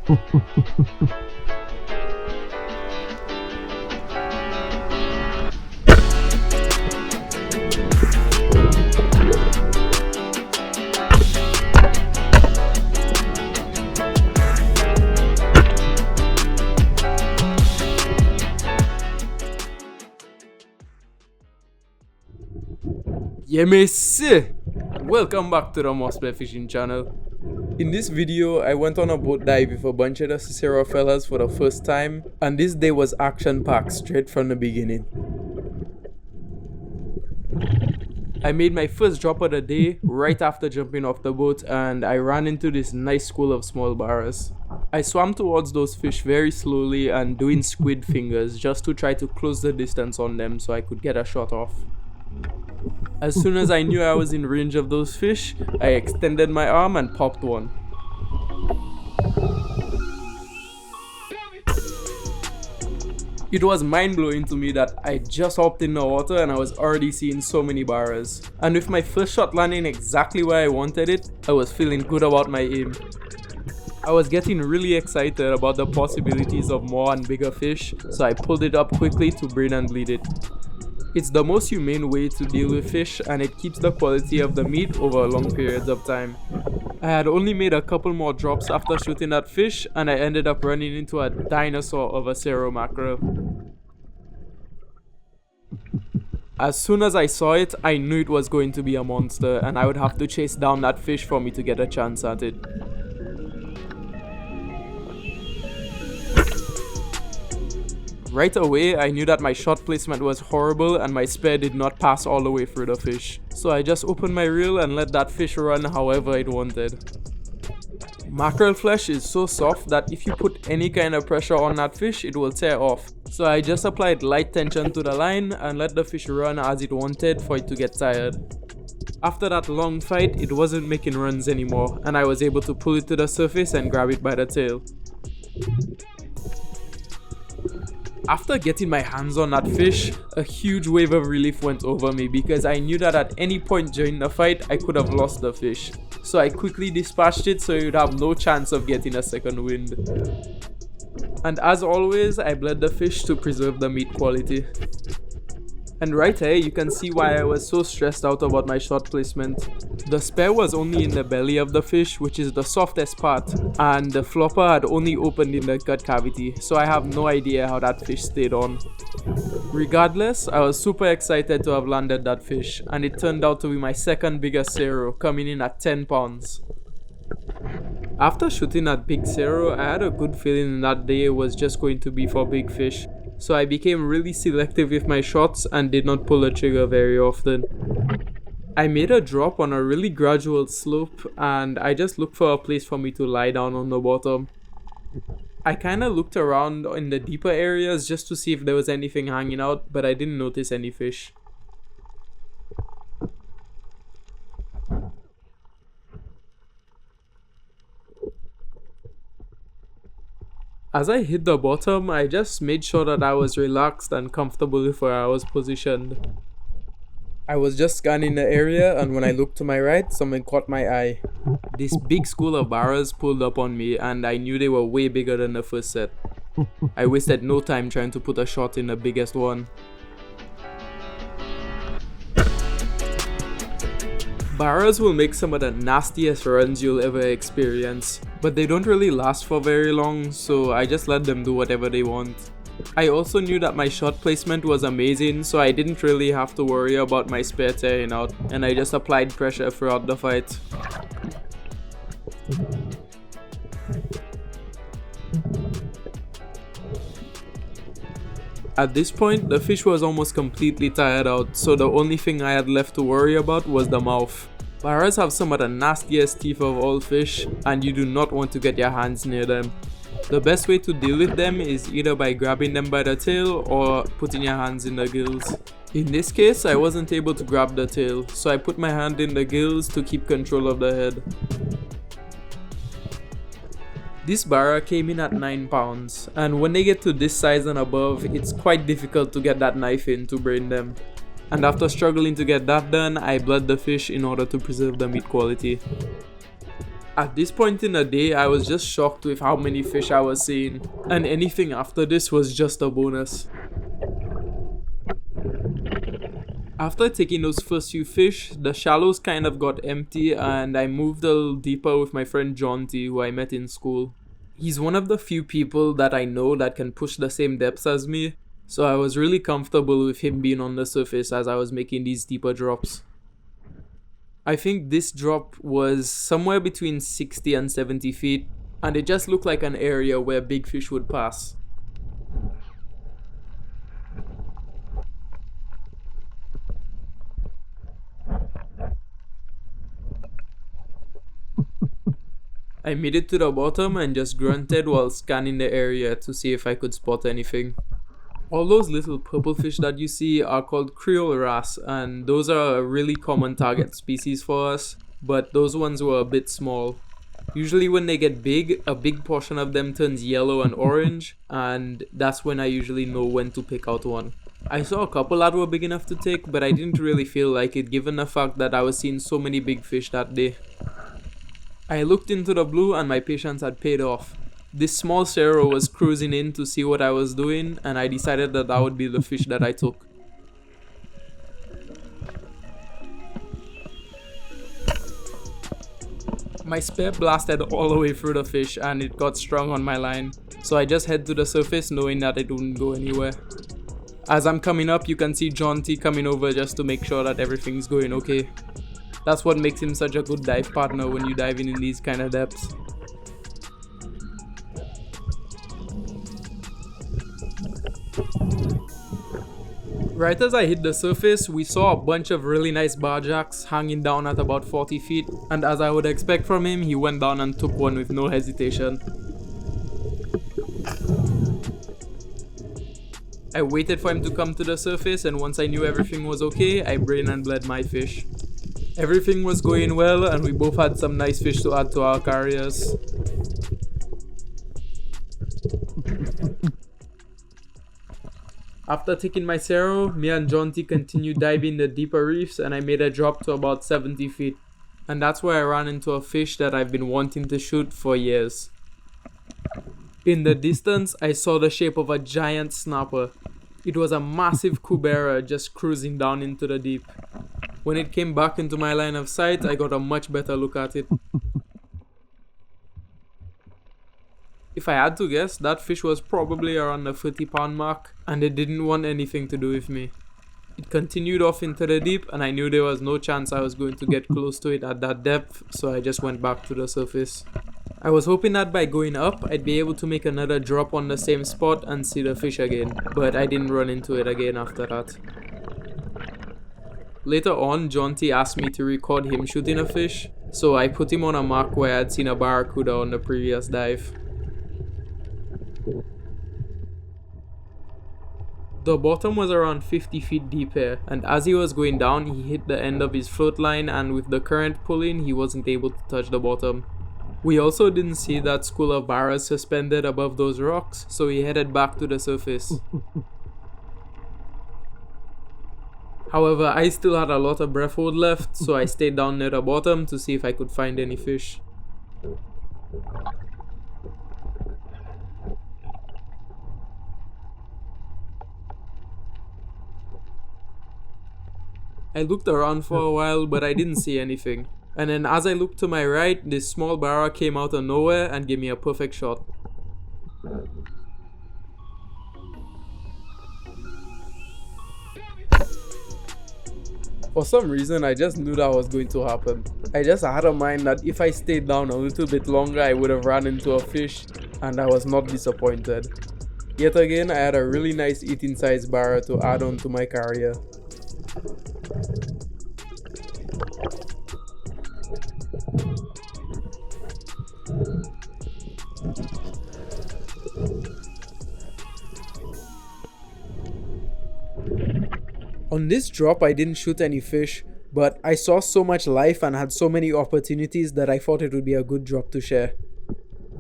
Yeah, mate. Welcome back to the Spearfishing channel. In this video, I went on a boat dive with a bunch of the Cero fellas for the first time, and this day was action-packed straight from the beginning. I made my first drop of the day right after jumping off the boat, and I ran into this nice school of small barras. I swam towards those fish very slowly and doing squid fingers just to try to close the distance on them so I could get a shot off. As soon as I knew I was in range of those fish, I extended my arm and popped one. It was mind-blowing to me that I just hopped in the water and I was already seeing so many barras. And with my first shot landing exactly where I wanted it, I was feeling good about my aim. I was getting really excited about the possibilities of more and bigger fish, so I pulled it up quickly to brain and bleed it. It's the most humane way to deal with fish, and it keeps the quality of the meat over long periods of time. I had only made a couple more drops after shooting that fish, and I ended up running into a dinosaur of a Cero mackerel. As soon as I saw it, I knew it was going to be a monster, and I would have to chase down that fish for me to get a chance at it. Right away, I knew that my shot placement was horrible and my spear did not pass all the way through the fish. So I just opened my reel and let that fish run however it wanted. Mackerel flesh is so soft that if you put any kind of pressure on that fish, it will tear off. So I just applied light tension to the line and let the fish run as it wanted for it to get tired. After that long fight, it wasn't making runs anymore, and I was able to pull it to the surface and grab it by the tail. After getting my hands on that fish, a huge wave of relief went over me because I knew that at any point during the fight, I could have lost the fish. So I quickly dispatched it so it would have no chance of getting a second wind. And as always, I bled the fish to preserve the meat quality. And right here, you can see why I was so stressed out about my shot placement. The spear was only in the belly of the fish, which is the softest part, and the flopper had only opened in the gut cavity, so I have no idea how that fish stayed on. Regardless, I was super excited to have landed that fish, and it turned out to be my second biggest Cero, coming in at 10 pounds. After shooting that big Cero, I had a good feeling that day was just going to be for big fish. So I became really selective with my shots and did not pull the trigger very often. I made a drop on a really gradual slope and I just looked for a place for me to lie down on the bottom. I kinda looked around in the deeper areas just to see if there was anything hanging out, but I didn't notice any fish. As I hit the bottom, I just made sure that I was relaxed and comfortable with where I was positioned. I was just scanning the area and when I looked to my right, something caught my eye. This big school of barras pulled up on me and I knew they were way bigger than the first set. I wasted no time trying to put a shot in the biggest one. Barras will make some of the nastiest runs you'll ever experience, but they don't really last for very long, so I just let them do whatever they want. I also knew that my shot placement was amazing, so I didn't really have to worry about my spear tearing out, and I just applied pressure throughout the fight. At this point, the fish was almost completely tired out, so the only thing I had left to worry about was the mouth. Barras have some of the nastiest teeth of all fish, and you do not want to get your hands near them. The best way to deal with them is either by grabbing them by the tail or putting your hands in the gills. In this case, I wasn't able to grab the tail, so I put my hand in the gills to keep control of the head. This barra came in at 9 pounds, and when they get to this size and above, it's quite difficult to get that knife in to brain them. And after struggling to get that done, I bled the fish in order to preserve the meat quality. At this point in the day, I was just shocked with how many fish I was seeing, and anything after this was just a bonus. After taking those first few fish, the shallows kind of got empty and I moved a little deeper with my friend Jonti, who I met in school. He's one of the few people that I know that can push the same depths as me, so I was really comfortable with him being on the surface as I was making these deeper drops. I think this drop was somewhere between 60 and 70 feet, and it just looked like an area where big fish would pass. I made it to the bottom and just grunted while scanning the area to see if I could spot anything. All those little purple fish that you see are called Creole wrasse, and those are a really common target species for us, but those ones were a bit small. Usually when they get big, a big portion of them turns yellow and orange, and that's when I usually know when to pick out one. I saw a couple that were big enough to take, but I didn't really feel like it given the fact that I was seeing so many big fish that day. I looked into the blue and my patience had paid off. This small Cero was cruising in to see what I was doing, and I decided that that would be the fish that I took. My spear blasted all the way through the fish and it got strung on my line, so I just head to the surface knowing that it wouldn't go anywhere. As I'm coming up, you can see Jonti coming over just to make sure that everything's going okay. That's what makes him such a good dive partner when you dive in these kind of depths. Right as I hit the surface, we saw a bunch of really nice barjacks hanging down at about 40 feet, and as I would expect from him, he went down and took one with no hesitation. I waited for him to come to the surface, and once I knew everything was okay, I brain and bled my fish. Everything was going well and we both had some nice fish to add to our carriers. After taking my Cero, me and Jonti continued diving the deeper reefs and I made a drop to about 70 feet. And that's where I ran into a fish that I've been wanting to shoot for years. In the distance, I saw the shape of a giant snapper. It was a massive Cubera just cruising down into the deep. When it came back into my line of sight, I got a much better look at it. If I had to guess, that fish was probably around the 30-pound mark, and it didn't want anything to do with me. It continued off into the deep, and I knew there was no chance I was going to get close to it at that depth, so I just went back to the surface. I was hoping that by going up, I'd be able to make another drop on the same spot and see the fish again, but I didn't run into it again after that. Later on, Jonti asked me to record him shooting a fish, so I put him on a mark where I'd seen a barracuda on the previous dive. The bottom was around 50 feet deep here, and as he was going down, he hit the end of his float line, and with the current pulling, he wasn't able to touch the bottom. We also didn't see that School of Barras suspended above those rocks, so he headed back to the surface. However, I still had a lot of breath hold left, so I stayed down near the bottom to see if I could find any fish. I looked around for a while, but I didn't see anything. And then as I looked to my right, this small Barra came out of nowhere and gave me a perfect shot. For some reason, I just knew that was going to happen. I just had a mind that if I stayed down a little bit longer, I would have ran into a fish, and I was not disappointed. Yet again, I had a really nice eating size Barra to add on to my carrier. On this drop, I didn't shoot any fish, but I saw so much life and had so many opportunities that I thought it would be a good drop to share.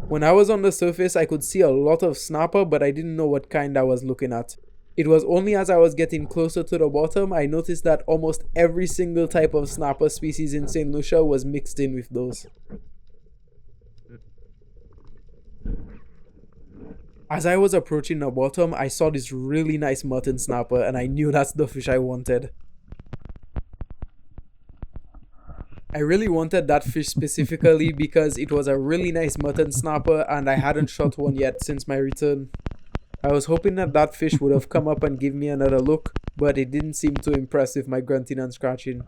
When I was on the surface, I could see a lot of snapper, but I didn't know what kind I was looking at. It was only as I was getting closer to the bottom, I noticed that almost every single type of snapper species in St. Lucia was mixed in with those. As I was approaching the bottom, I saw this really nice mutton snapper and I knew that's the fish I wanted. I really wanted that fish specifically because it was a really nice mutton snapper and I hadn't shot one yet since my return. I was hoping that that fish would have come up and give me another look, but it didn't seem too impressed with my grunting and scratching.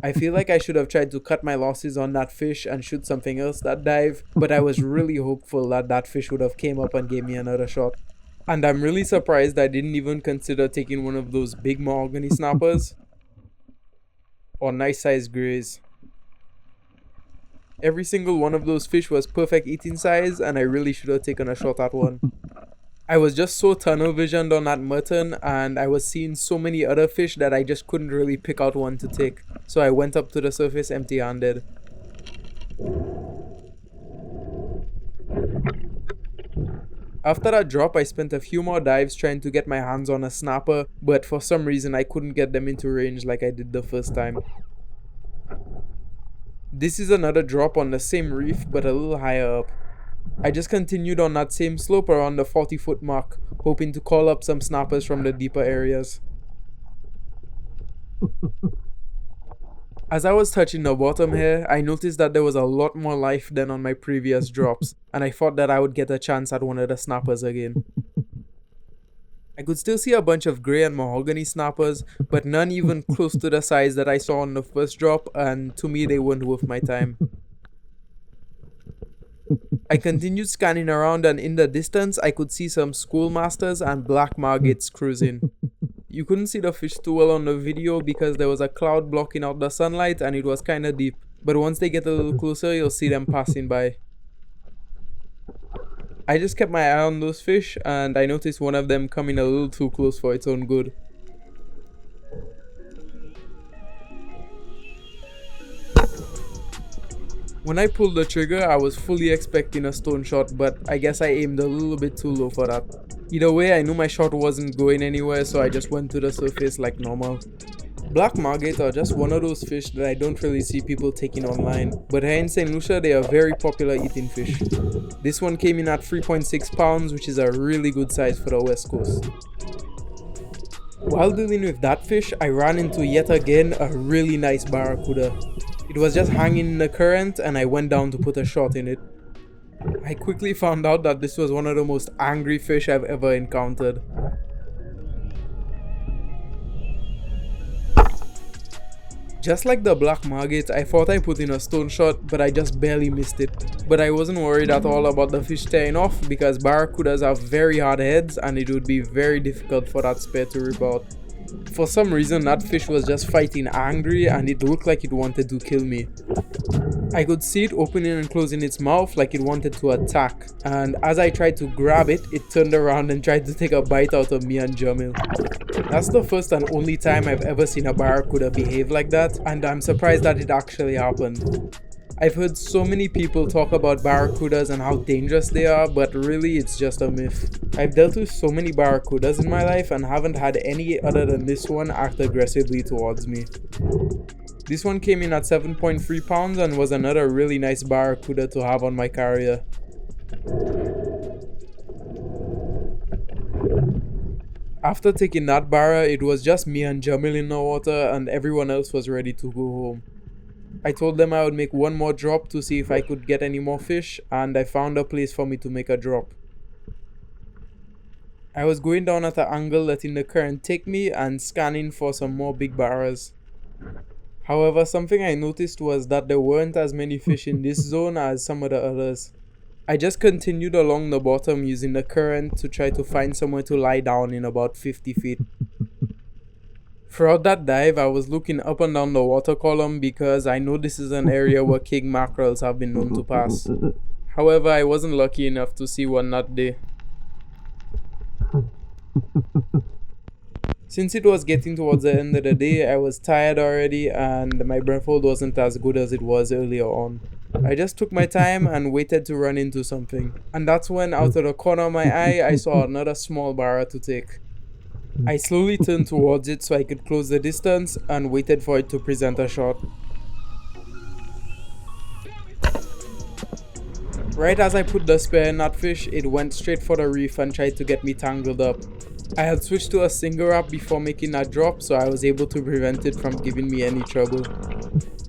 I feel like I should have tried to cut my losses on that fish and shoot something else that dive, but I was really hopeful that that fish would have came up and gave me another shot. And I'm really surprised I didn't even consider taking one of those big mahogany snappers or nice sized greys. Every single one of those fish was perfect eating size and I really should have taken a shot at one. I was just so tunnel visioned on that mutton and I was seeing so many other fish that I just couldn't really pick out one to take. So I went up to the surface empty-handed. After that drop, I spent a few more dives trying to get my hands on a snapper, but for some reason I couldn't get them into range like I did the first time. This is another drop on the same reef but a little higher up. I just continued on that same slope around the 40-foot mark, hoping to call up some snappers from the deeper areas. As I was touching the bottom here, I noticed that there was a lot more life than on my previous drops, and I thought that I would get a chance at one of the snappers again. I could still see a bunch of grey and mahogany snappers, but none even close to the size that I saw on the first drop, and to me they weren't worth my time. I continued scanning around and in the distance I could see some schoolmasters and black Margates cruising. You couldn't see the fish too well on the video because there was a cloud blocking out the sunlight and it was kinda deep, but once they get a little closer you'll see them passing by. I just kept my eye on those fish and I noticed one of them coming a little too close for its own good. When I pulled the trigger, I was fully expecting a stone shot, but I guess I aimed a little bit too low for that. Either way, I knew my shot wasn't going anywhere, so I just went to the surface like normal. Black Margate are just one of those fish that I don't really see people taking online, but here in St. Lucia they are very popular eating fish. This one came in at 3.6 pounds, which is a really good size for the West Coast. While dealing with that fish, I ran into yet again a really nice barracuda. It was just hanging in the current and I went down to put a shot in it. I quickly found out that this was one of the most angry fish I've ever encountered. Just like the black Margate, I thought I put in a stone shot, but I just barely missed it. But I wasn't worried at all about the fish tearing off because barracudas have very hard heads and it would be very difficult for that spear to rip out. For some reason that fish was just fighting angry and it looked like it wanted to kill me. I could see it opening and closing its mouth like it wanted to attack, and as I tried to grab it, it turned around and tried to take a bite out of me and Jamil. That's the first and only time I've ever seen a barracuda behave like that, and I'm surprised that it actually happened. I've heard so many people talk about barracudas and how dangerous they are, but really it's just a myth. I've dealt with so many barracudas in my life and haven't had any other than this one act aggressively towards me. This one came in at 7.3 pounds and was another really nice barracuda to have on my carrier. After taking that barra, it was just me and Jamil in the water and everyone else was ready to go home. I told them I would make one more drop to see if I could get any more fish, and I found a place for me to make a drop. I was going down at an angle letting the current take me and scanning for some more big barras. However, something I noticed was that there weren't as many fish in this zone as some of the others. I just continued along the bottom using the current to try to find somewhere to lie down in about 50 feet. Throughout that dive, I was looking up and down the water column because I know this is an area where king mackerels have been known to pass. However, I wasn't lucky enough to see one that day. Since it was getting towards the end of the day, I was tired already and my breath-hold wasn't as good as it was earlier on. I just took my time and waited to run into something. And that's when, out of the corner of my eye, I saw another small barra to take. I slowly turned towards it so I could close the distance and waited for it to present a shot. Right as I put the spear in that fish, it went straight for the reef and tried to get me tangled up. I had switched to a single wrap before making that drop, so I was able to prevent it from giving me any trouble.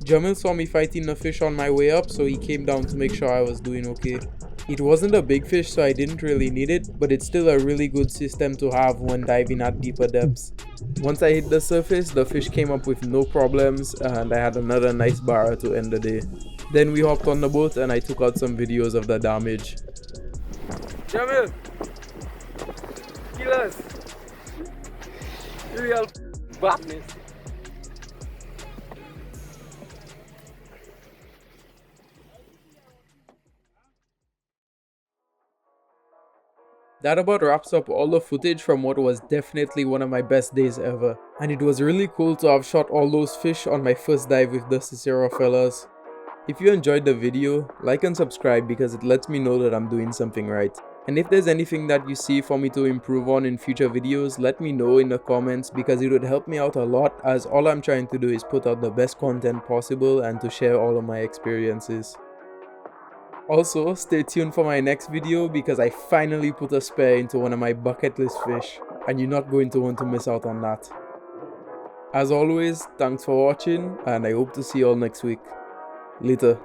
Jamil saw me fighting the fish on my way up, so he came down to make sure I was doing okay. It wasn't a big fish, so I didn't really need it, but it's still a really good system to have when diving at deeper depths. Once I hit the surface, the fish came up with no problems, and I had another nice barra to end the day. Then we hopped on the boat and I took out some videos of the damage. Jamil! Kill us! Real badness. That about wraps up all the footage from what was definitely one of my best days ever. And it was really cool to have shot all those fish on my first dive with the Cero fellas. If you enjoyed the video, like and subscribe because it lets me know that I'm doing something right. And if there's anything that you see for me to improve on in future videos, let me know in the comments because it would help me out a lot, as all I'm trying to do is put out the best content possible and to share all of my experiences. Also, stay tuned for my next video because I finally put a spear into one of my bucket list fish, and you're not going to want to miss out on that. As always, thanks for watching and I hope to see you all next week. Later.